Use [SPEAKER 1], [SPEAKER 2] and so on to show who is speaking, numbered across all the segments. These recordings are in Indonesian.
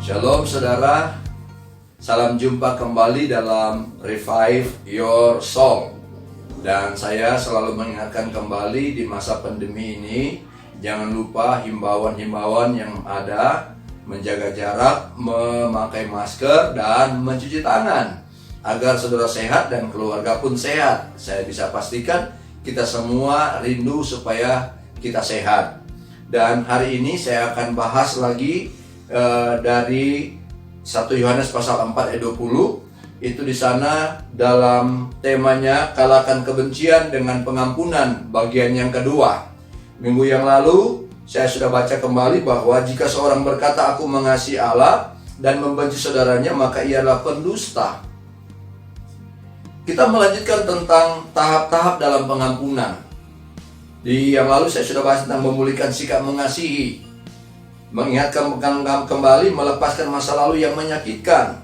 [SPEAKER 1] Shalom saudara, salam jumpa kembali dalam Revive Your Soul. Dan saya selalu mengingatkan kembali di masa pandemi ini, jangan lupa himbauan-himbauan yang ada, menjaga jarak, memakai masker, dan mencuci tangan agar saudara sehat dan keluarga pun sehat. Saya bisa pastikan kita semua rindu supaya kita sehat. Dan hari ini saya akan bahas lagi dari 1 Yohanes pasal 4 ayat 20. Itu di sana dalam temanya kalahkan kebencian dengan pengampunan, bagian yang kedua. Minggu yang lalu saya sudah baca kembali bahwa jika seorang berkata aku mengasihi Allah dan membenci saudaranya, maka ia adalah pendusta. Kita melanjutkan tentang tahap-tahap dalam pengampunan. Di yang lalu saya sudah bahas tentang memulihkan sikap mengasihi, mengingatkan kembali, melepaskan masa lalu yang menyakitkan,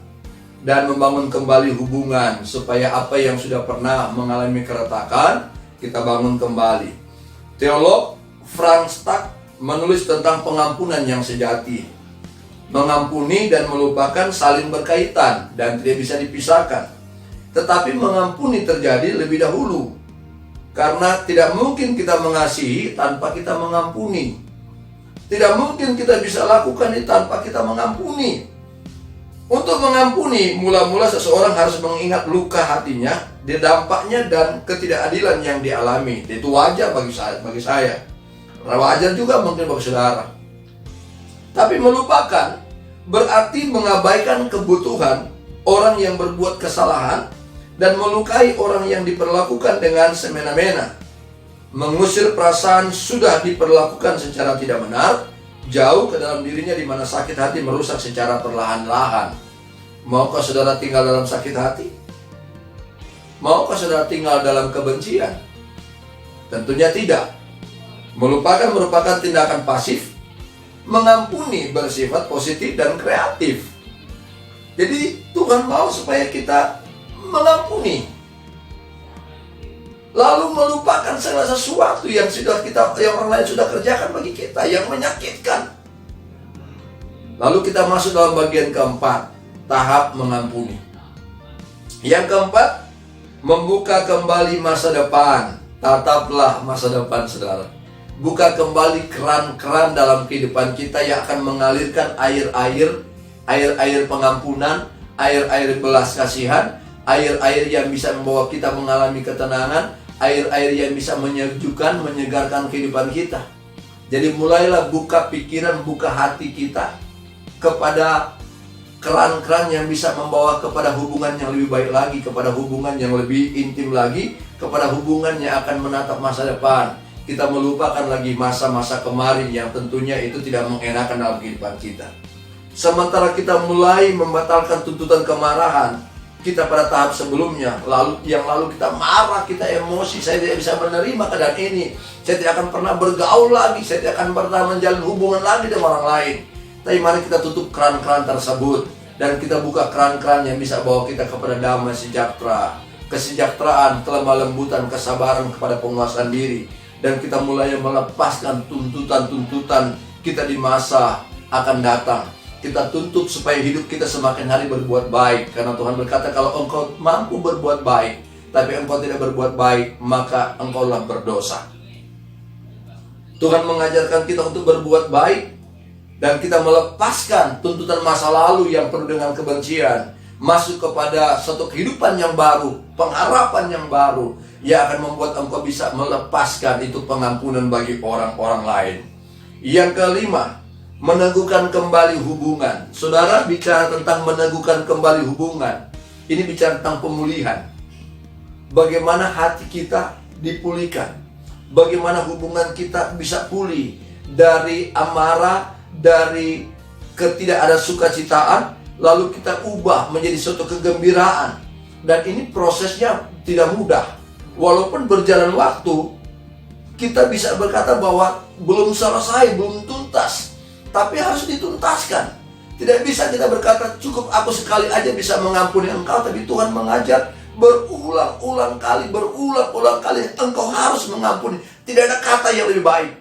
[SPEAKER 1] dan membangun kembali hubungan supaya apa yang sudah pernah mengalami keretakan kita bangun kembali. Teolog Frank Stark menulis tentang pengampunan yang sejati. Mengampuni dan melupakan saling berkaitan dan tidak bisa dipisahkan. Tetapi mengampuni terjadi lebih dahulu, karena tidak mungkin kita mengasihi tanpa kita mengampuni. Tidak mungkin kita bisa lakukan ini tanpa kita mengampuni. Untuk mengampuni, mula-mula seseorang harus mengingat luka hatinya, dampaknya dan ketidakadilan yang dialami. Itu wajar bagi saya. Wajar juga mungkin bagi saudara. Tapi melupakan berarti mengabaikan kebutuhan orang yang berbuat kesalahan dan melukai orang yang diperlakukan dengan semena-mena. Mengusir perasaan sudah diperlakukan secara tidak benar jauh ke dalam dirinya, di mana sakit hati merusak secara perlahan-lahan. Maukah saudara tinggal dalam sakit hati? Maukah saudara tinggal dalam kebencian? Tentunya tidak. Melupakan merupakan tindakan pasif. Mengampuni bersifat positif dan kreatif. Jadi Tuhan mau supaya kita mengampuni, lalu melupakan segala sesuatu yang orang lain sudah kerjakan bagi kita, yang menyakitkan. Lalu kita masuk dalam bagian keempat, tahap mengampuni. Yang keempat, membuka kembali masa depan. Tataplah masa depan saudara. Buka kembali keran-keran dalam kehidupan kita yang akan mengalirkan air-air pengampunan, air-air belas kasihan, air-air yang bisa membawa kita mengalami ketenangan, air-air yang bisa menyejukkan, menyegarkan kehidupan kita. Jadi mulailah buka pikiran, buka hati kita kepada keran-keran yang bisa membawa kepada hubungan yang lebih baik lagi, kepada hubungan yang lebih intim lagi, kepada hubungan yang akan menatap masa depan. Kita melupakan lagi masa-masa kemarin yang tentunya itu tidak mengenakan dalam kehidupan kita. Sementara kita mulai membatalkan tuntutan kemarahan kita pada tahap sebelumnya, lalu kita marah, kita emosi, saya tidak bisa menerima keadaan ini, saya tidak akan pernah bergaul lagi, saya tidak akan pernah menjalin hubungan lagi dengan orang lain. Tapi mari kita tutup keran-keran tersebut dan kita buka keran-keran yang bisa bawa kita kepada damai sejahtera, kesejahteraan, kelemah lembutan, kesabaran kepada penguasaan diri. Dan kita mulai melepaskan tuntutan-tuntutan kita di masa akan datang. Kita tuntut supaya hidup kita semakin hari berbuat baik, karena Tuhan berkata kalau engkau mampu berbuat baik tapi engkau tidak berbuat baik, maka engkaulah berdosa. Tuhan mengajarkan kita untuk berbuat baik dan kita melepaskan tuntutan masa lalu yang penuh dengan kebencian, masuk kepada suatu kehidupan yang baru, pengharapan yang baru yang akan membuat engkau bisa melepaskan itu pengampunan bagi orang-orang lain. Yang kelima, meneguhkan kembali hubungan. Saudara bicara tentang meneguhkan kembali hubungan, ini bicara tentang pemulihan. Bagaimana hati kita dipulihkan, bagaimana hubungan kita bisa pulih dari amarah, dari ketidakada sukacitaan, lalu kita ubah menjadi suatu kegembiraan. Dan ini prosesnya tidak mudah. Walaupun berjalan waktu, kita bisa berkata bahwa belum selesai, belum tuntas, tapi harus dituntaskan. Tidak bisa kita berkata cukup aku sekali aja bisa mengampuni engkau, tapi Tuhan mengajar berulang-ulang kali engkau harus mengampuni. Tidak ada kata yang lebih baik,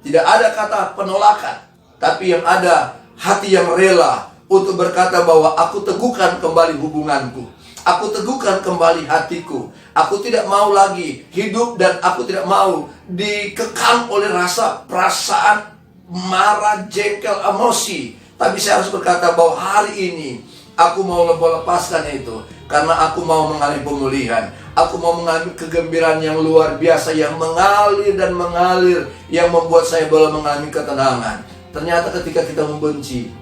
[SPEAKER 1] tidak ada kata penolakan, tapi yang ada hati yang rela, untuk berkata bahwa aku teguhkan kembali hubunganku. Aku teguhkan kembali hatiku. Aku tidak mau lagi hidup dan aku tidak mau dikekang oleh rasa perasaan marah, jengkel, emosi. Tapi saya harus berkata bahwa hari ini aku mau lepaskan itu. Karena aku mau mengalami pemulihan. Aku mau mengalami kegembiraan yang luar biasa, yang mengalir dan mengalir, yang membuat saya boleh mengalami ketenangan. Ternyata ketika kita membenci,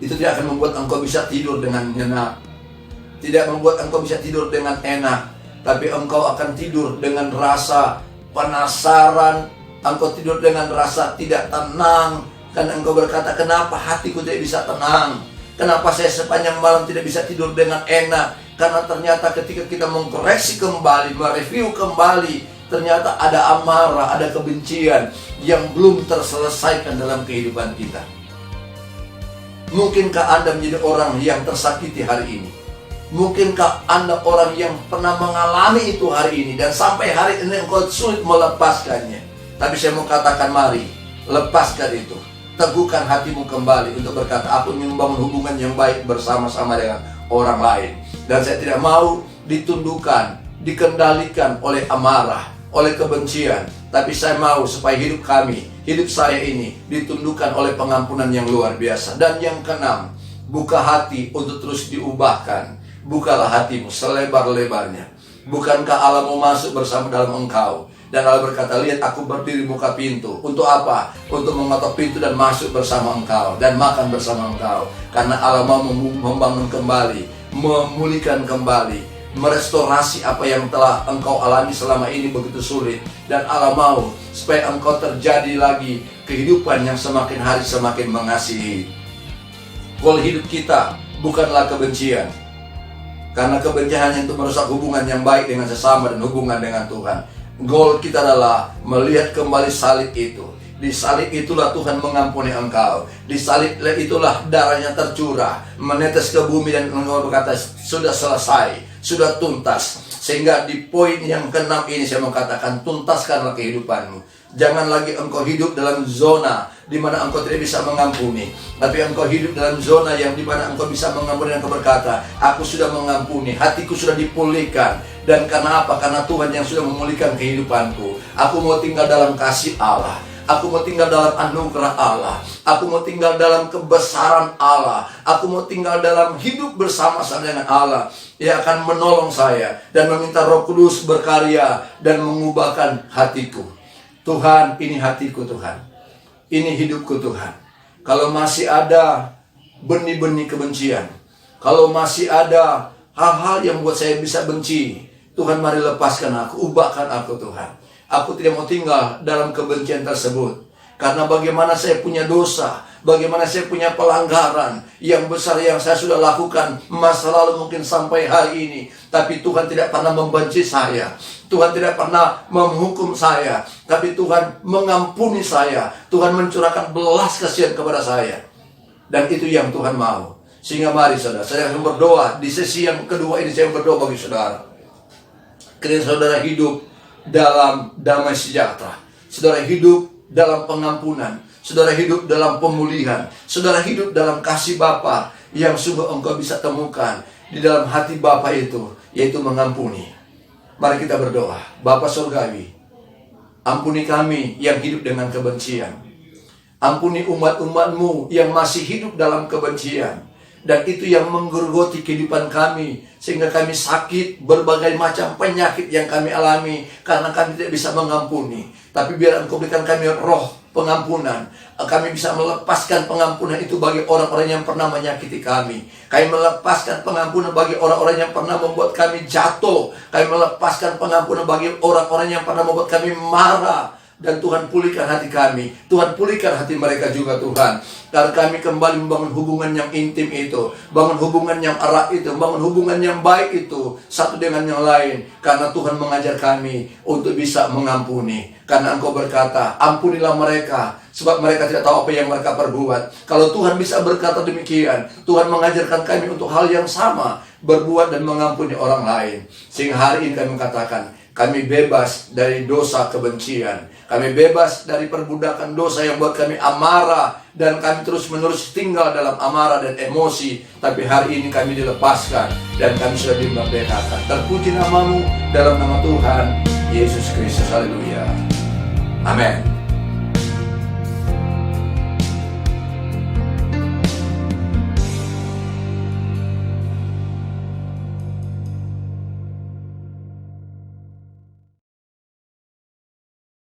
[SPEAKER 1] itu tidak akan membuat engkau bisa tidur dengan nyenyak, tidak membuat engkau bisa tidur dengan enak, tapi engkau akan tidur dengan rasa penasaran. Engkau tidur dengan rasa tidak tenang, karena engkau berkata, kenapa hatiku tidak bisa tenang? Kenapa saya sepanjang malam tidak bisa tidur dengan enak? Karena ternyata ketika kita mengkoreksi kembali, mereview kembali, ternyata ada amarah, ada kebencian yang belum terselesaikan dalam kehidupan kita. Mungkinkah Anda menjadi orang yang tersakiti hari ini? Mungkinkah Anda orang yang pernah mengalami itu hari ini, dan sampai hari ini engkau sulit melepaskannya? Tapi saya mau katakan, mari lepaskan itu. Teguhkan hatimu kembali untuk berkata, aku ingin membangun hubungan yang baik bersama-sama dengan orang lain. Dan saya tidak mau ditundukkan, dikendalikan oleh amarah, oleh kebencian. Tapi saya mau supaya hidup kami, hidup saya ini ditundukkan oleh pengampunan yang luar biasa. Dan yang keenam, buka hati untuk terus diubahkan. Bukalah hatimu selebar-lebarnya. Bukankah Allah mau masuk bersama dalam engkau? Dan Allah berkata, lihat aku berdiri buka pintu. Untuk apa? Untuk mengetok pintu dan masuk bersama engkau dan makan bersama engkau. Karena Allah mau membangun kembali, memulihkan kembali, merestorasi apa yang telah engkau alami selama ini begitu sulit. Dan Allah mau supaya engkau terjadi lagi kehidupan yang semakin hari semakin mengasihi. Goal hidup kita bukanlah kebencian, karena kebencian hanya untuk merusak hubungan yang baik dengan sesama dan hubungan dengan Tuhan. Goal kita adalah melihat kembali salib itu. Di salib itulah Tuhan mengampuni engkau. Di salib itulah darahnya tercurah, menetes ke bumi, dan engkau berkata, sudah selesai, sudah tuntas. Sehingga di poin yang keenam ini saya mau katakan, tuntaskanlah kehidupanmu. Jangan lagi engkau hidup dalam zona di mana engkau tidak bisa mengampuni, tapi engkau hidup dalam zona yang di mana engkau bisa mengampuni. Dan engkau berkata, aku sudah mengampuni, hatiku sudah dipulihkan. Dan karena apa? Karena Tuhan yang sudah memulihkan kehidupanku. Aku mau tinggal dalam kasih Allah. Aku mau tinggal dalam anugerah Allah. Aku mau tinggal dalam kebesaran Allah. Aku mau tinggal dalam hidup bersama-sama dengan Allah. Ia akan menolong saya dan meminta Roh Kudus berkarya dan mengubahkan hatiku. Tuhan, ini hatiku Tuhan. Ini hidupku Tuhan. Kalau masih ada benih-benih kebencian, kalau masih ada hal-hal yang buat saya bisa benci, Tuhan mari lepaskan aku, ubahkan aku Tuhan. Aku tidak mau tinggal dalam kebencian tersebut. Karena bagaimana saya punya dosa, bagaimana saya punya pelanggaran yang besar yang saya sudah lakukan masa lalu mungkin sampai hari ini. Tapi Tuhan tidak pernah membenci saya. Tuhan tidak pernah menghukum saya. Tapi Tuhan mengampuni saya. Tuhan mencurahkan belas kasihan kepada saya. Dan itu yang Tuhan mau. Sehingga mari saudara, saya akan berdoa. Di sesi yang kedua ini saya berdoa bagi saudara. Ketika saudara hidup dalam damai sejahtera, saudara hidup dalam pengampunan, saudara hidup dalam pemulihan, saudara hidup dalam kasih Bapa yang sungguh engkau bisa temukan di dalam hati Bapa itu, yaitu mengampuni. Mari kita berdoa. Bapa Surgawi, ampuni kami yang hidup dengan kebencian. Ampuni umat-umat-Mu yang masih hidup dalam kebencian. Dan itu yang menggerogoti kehidupan kami, sehingga kami sakit, berbagai macam penyakit yang kami alami, karena kami tidak bisa mengampuni. Tapi biar Engkau berikan kami roh pengampunan. Kami bisa melepaskan pengampunan itu bagi orang-orang yang pernah menyakiti kami. Kami melepaskan pengampunan bagi orang-orang yang pernah membuat kami jatuh. Kami melepaskan pengampunan bagi orang-orang yang pernah membuat kami marah. Dan Tuhan pulihkan hati kami. Tuhan pulihkan hati mereka juga Tuhan. Dan kami kembali membangun hubungan yang intim itu, bangun hubungan yang erat itu, bangun hubungan yang baik itu, satu dengan yang lain. Karena Tuhan mengajar kami untuk bisa mengampuni. Karena Engkau berkata, ampunilah mereka, sebab mereka tidak tahu apa yang mereka perbuat. Kalau Tuhan bisa berkata demikian, Tuhan mengajarkan kami untuk hal yang sama, berbuat dan mengampuni orang lain. Sehingga hari ini kami katakan, Kami bebas dari dosa kebencian. Kami bebas dari perbudakan dosa yang buat kami amarah. Dan kami terus-menerus tinggal dalam amarah dan emosi. Tapi hari ini kami dilepaskan. Dan kami sudah dimerdekakan. Terpuji namamu dalam nama Tuhan Yesus Kristus. Haleluya. Amin.